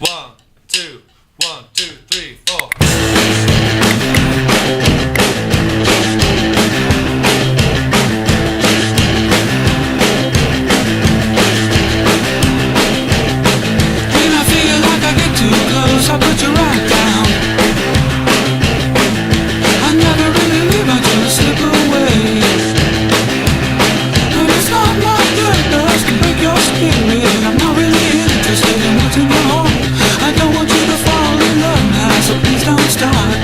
1, 2, 1, 2, 3, 4. When I feel like I get too close, I put you right down. I never really leave, I just slip away. And it's not my purpose to break your spirit. I'm not really interested in what's in your heart. I don't want you to fall in love now, so please don't start.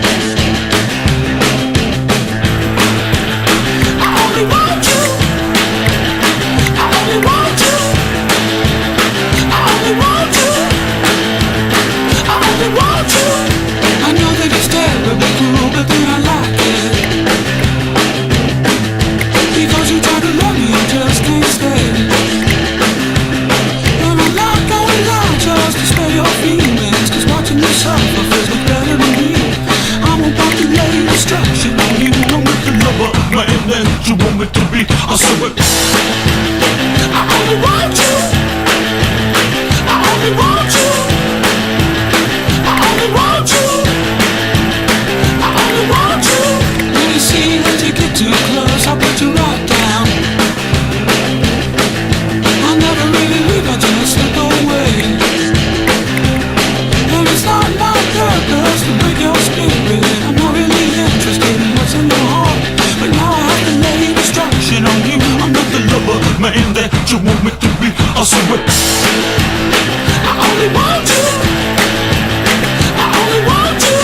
I only want you. I only want you. I only want you. I only want you. I know that it's terribly cruel, but then I like it. Because you try to love me, I just can't stay. And I'm not going on just to spare your feelings, cause watching you suffer feels no better than me. I won't populate destruction on you. I'm with the lover, man, that you want me to be. I swear I only want you. I only want you. I only want you. I only want you. When you see that you get too close, I'll put you right down. I never really leave, I just slip away. And it's not my purpose to break your spirit. I'm not really interested in what's in your heart. But now I have to lay destruction on you. I'm not the lover, man, that you want me to be. I swear I only want you. I only want you.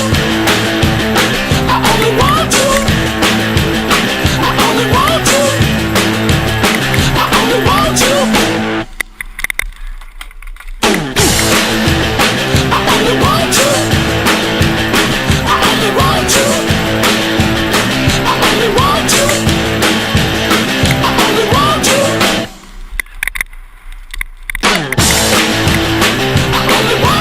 I only want you. I only want you. I only want you. I only want you. I only want you. I only want you. I only want you. I only want you.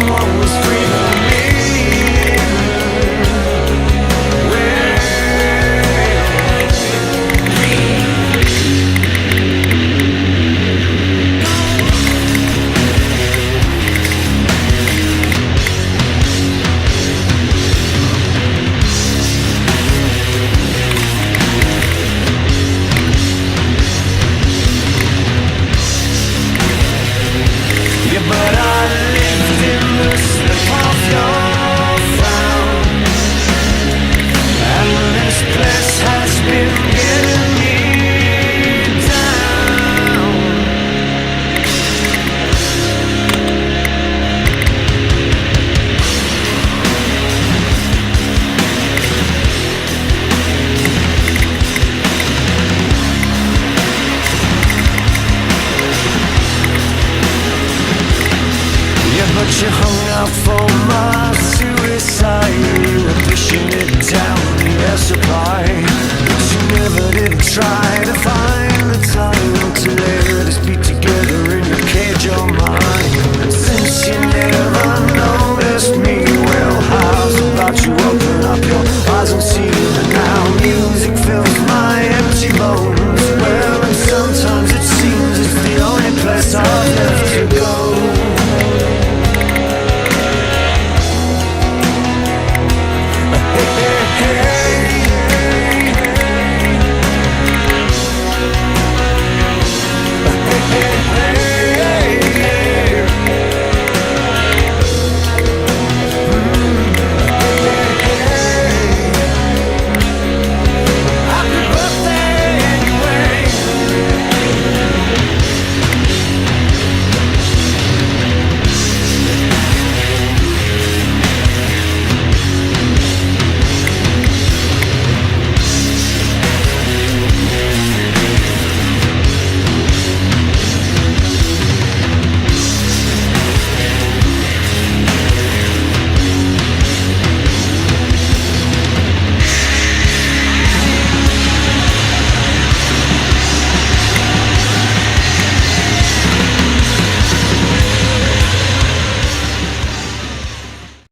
someone was dreaming me. Yeah, but I lived in the slip of your frown, and this place has been getting me down. Yeah, but you hung out for my suicide. You were pushing it down the air supply, but you never did try to find the time to let us be together in your cage of mine.